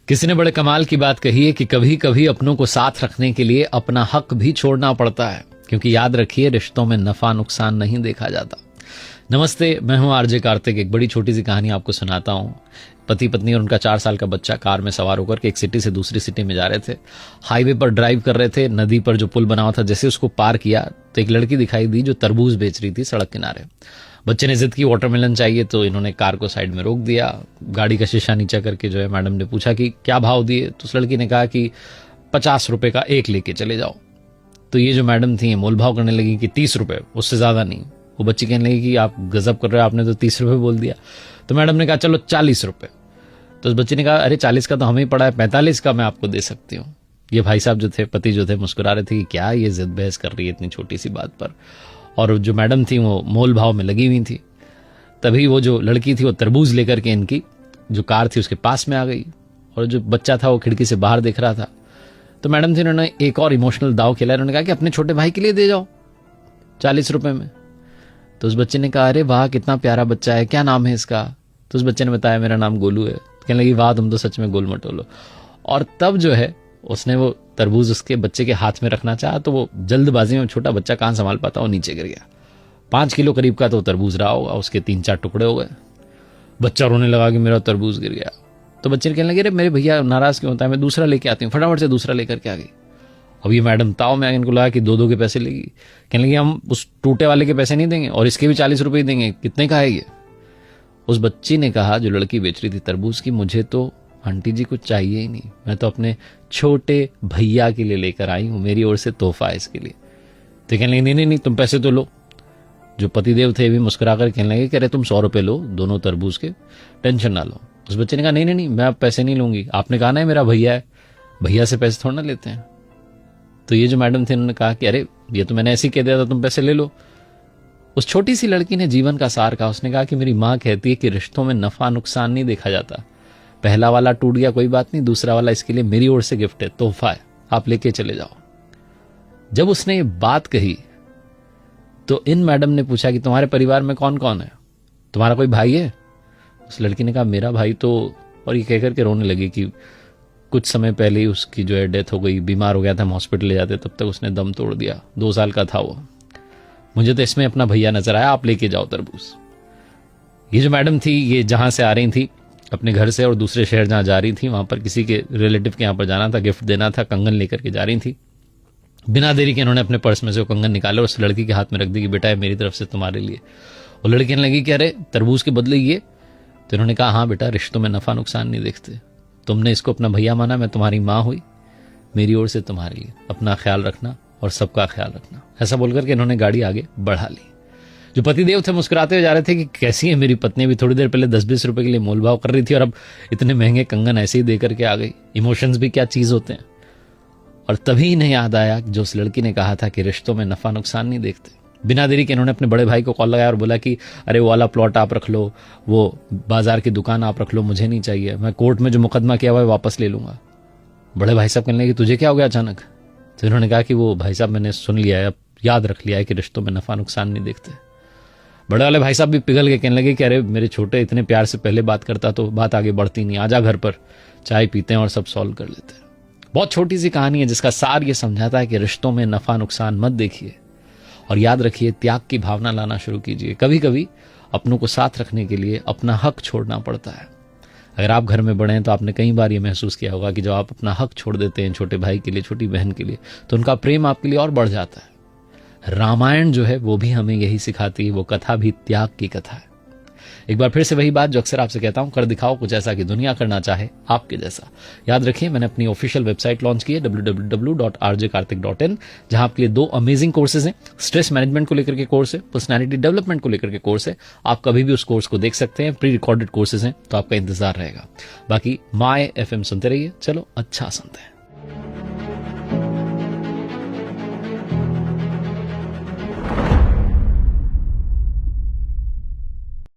किसी ने बड़े कमाल की बात कही है कि कभी कभी अपनों को साथ रखने के लिए अपना हक भी छोड़ना पड़ता है, क्योंकि याद रखिए रिश्तों में नफा नुकसान नहीं देखा जाता। नमस्ते, मैं हूं आरजे कार्तिक। एक बड़ी छोटी सी कहानी आपको सुनाता हूं। पति पत्नी और उनका 4 साल का बच्चा कार में सवार होकर के एक सिटी से दूसरी सिटी में जा रहे थे। हाईवे पर ड्राइव कर रहे थे। नदी पर जो पुल बना हुआ था, जैसे उसको पार किया तो एक लड़की दिखाई दी जो तरबूज बेच रही थी सड़क किनारे। बच्चे ने जिद की वाटरमेलन चाहिए, तो इन्होंने कार को साइड में रोक दिया। गाड़ी का शीशा नीचा करके जो है मैडम ने पूछा कि क्या भाव दिए, तो उस लड़की ने कहा कि 50 रुपए का एक लेके चले जाओ। तो ये जो मैडम थी मोल भाव करने लगी कि 30 रुपए, उससे ज्यादा नहीं। वो बच्ची कहने लगी कि आप गजब कर रहे हो, आपने तो 30 रुपए बोल दिया। तो मैडम ने कहा चलो 40 रुपए। तो उस बच्चे ने कहा अरे 40 का तो हमें पड़ा है, 45 का मैं आपको दे सकती हूँ। ये भाई साहब जो थे, पति जो थे, मुस्कुरा रहे थे कि क्या ये जिद बहस कर रही है इतनी छोटी सी बात पर। और जो मैडम थी वो मोल भाव में लगी हुई थी। तभी वो जो लड़की थी वो तरबूज लेकर के इनकी जो कार थी उसके पास में आ गई, और जो बच्चा था वो खिड़की से बाहर देख रहा था। तो मैडम थी, उन्होंने एक और इमोशनल दाव खेला। उन्होंने कहा कि अपने छोटे भाई के लिए दे जाओ 40 रुपए में। तो उस बच्चे ने कहा अरे वाह, कितना प्यारा बच्चा है, क्या नाम है इसका? तो उस बच्चे ने बताया मेरा नाम गोलू है। कहने लगी वाह, तुम तो सच में गोल मटोलो। और तब जो है उसने वो तरबूज उसके बच्चे के हाथ में रखना चाहा, तो वो जल्दबाजी में, छोटा बच्चा कहां संभाल पाता, वो नीचे गिर गया। 5 किलो करीब का तो तरबूज रहा होगा, उसके 3-4 टुकड़े हो गए। बच्चा रोने लगा कि मेरा तरबूज गिर गया। तो बच्चे ने कहने लगे अरे मेरे भैया नाराज क्यों होता है, मैं दूसरा लेके आती हूँ। फटाफट से दूसरा लेकर के आ गई। अब ये मैडम ताव में इनको लगा कि 2-2 के पैसे लेगी। कहने लगी हम उस टूटे वाले के पैसे नहीं देंगे और इसके भी 40 रुपए ही देंगे, कितने का है ये? उस बच्ची ने कहा, जो लड़की बेच रही थी तरबूज की, मुझे तो आंटी जी कुछ चाहिए ही नहीं, मैं तो अपने छोटे भैया के लिए लेकर आई हूं, मेरी ओर से तोहफा है इसके लिए। तो कहने लगी नहीं, तुम पैसे तो लो। जो पतिदेव थे भी मुस्कुरा कर कहने लगे कि अरे तुम 100 रुपए लो दोनों तरबूज के, टेंशन ना लो। उस बच्चे ने कहा नहीं, मैं अब पैसे नहीं लूंगी, आपने कहा ना मेरा भैया है, भैया से पैसे थोड़ा ना लेते हैं। तो ये जो मैडम थे उन्होंने कहा कि अरे ये तो मैंने ऐसे ही कह दिया था, तुम पैसे ले लो। उस छोटी सी लड़की ने जीवन का सार कहा। उसने कहा कि मेरी माँ कहती है कि रिश्तों में नफा नुकसान नहीं देखा जाता। पहला वाला टूट गया कोई बात नहीं, दूसरा वाला इसके लिए मेरी ओर से गिफ्ट है, तोहफा है, आप लेके चले जाओ। जब उसने ये बात कही तो इन मैडम ने पूछा कि तुम्हारे परिवार में कौन कौन है, तुम्हारा कोई भाई है? उस लड़की ने कहा मेरा भाई तो, और ये कहकर के रोने लगी कि कुछ समय पहले ही उसकी जो है डेथ हो गई, बीमार हो गया था, हम हॉस्पिटल ले जाते तब तक उसने दम तोड़ दिया, 2 साल का था वो। मुझे तो इसमें अपना भैया नजर आया, आप लेके जाओ तरबूज। ये जो मैडम थी, ये जहां से आ रही थी अपने घर से और दूसरे शहर जहां जा रही थी, वहां पर किसी के रिलेटिव के यहां पर जाना था, गिफ्ट देना था, कंगन लेकर के जा रही थी। बिना देरी के इन्होंने अपने पर्स में से वो कंगन निकाले और उस लड़की के हाथ में रख दी कि बेटा है मेरी तरफ से तुम्हारे लिए। वो लड़की कहने लगी कि अरे तरबूज के बदले ये? तो इन्होंने कहा हाँ बेटा, रिश्तों में नफा नुकसान नहीं देखते, तुमने इसको अपना भैया माना, मैं तुम्हारी माँ हुई, मेरी ओर से तुम्हारे लिए अपना ख्याल रखना और सबका ख्याल रखना। ऐसा बोलकर के इन्होंने गाड़ी आगे बढ़ा ली। जो पतिदेव थे मुस्कुराते हुए जा रहे थे कि कैसी है मेरी पत्नी, भी थोड़ी देर पहले 10-20 रुपए के लिए मोल भाव कर रही थी और अब इतने महंगे कंगन ऐसे ही देकर के आ गई। इमोशंस भी क्या चीज होते हैं। और तभी इन्हें याद आया जो उस लड़की ने कहा था कि रिश्तों में नफा नुकसान नहीं देखते। बिना देरी के इन्होंने अपने बड़े भाई को कॉल लगाया और बोला कि अरे वो वाला प्लॉट आप रख लो, वो बाजार की दुकान आप रख लो, मुझे नहीं चाहिए, मैं कोर्ट में जो मुकदमा किया हुआ है वापस ले लूंगा। बड़े भाई साहब कहने लगे तुझे क्या हो गया अचानक? तो इन्होंने कहा कि वो भाई साहब मैंने सुन लिया है, अब याद रख लिया है कि रिश्तों में नफा नुकसान नहीं देखते। बड़े वाले भाई साहब भी पिघल के कहने लगे कि अरे मेरे छोटे इतने प्यार से पहले बात करता तो बात आगे बढ़ती नहीं, आजा घर पर चाय पीते हैं और सब सॉल्व कर लेते हैं। बहुत छोटी सी कहानी है जिसका सार ये समझाता है कि रिश्तों में नफा नुकसान मत देखिए और याद रखिए त्याग की भावना लाना शुरू कीजिए। कभी कभी अपनों को साथ रखने के लिए अपना हक छोड़ना पड़ता है। अगर आप घर में बड़े हैं तो आपने कई बार ये महसूस किया होगा कि जब आप अपना हक छोड़ देते हैं छोटे भाई के लिए, छोटी बहन के लिए, तो उनका प्रेम आपके लिए और बढ़ जाता है। रामायण जो है वो भी हमें यही सिखाती है, वो कथा भी त्याग की कथा है। एक बार फिर से वही बात जो अक्सर आपसे कहता हूं, कर दिखाओ कुछ ऐसा कि दुनिया करना चाहे आपके जैसा। याद रखिए मैंने अपनी ऑफिशियल वेबसाइट लॉन्च की है www.rjkartik.in, जहां आपके लिए 2 अमेजिंग कोर्सेज हैं। स्ट्रेस मैनेजमेंट को लेकर के कोर्स है, पर्सनैलिटी डेवलपमेंट को लेकर के कोर्स है। आप कभी भी उस कोर्स को देख सकते हैं, प्री रिकॉर्डेड कोर्सेज हैं, तो आपका इंतजार रहेगा। बाकी माय FM सुनते रहिए। चलो अच्छा सुनते हैं।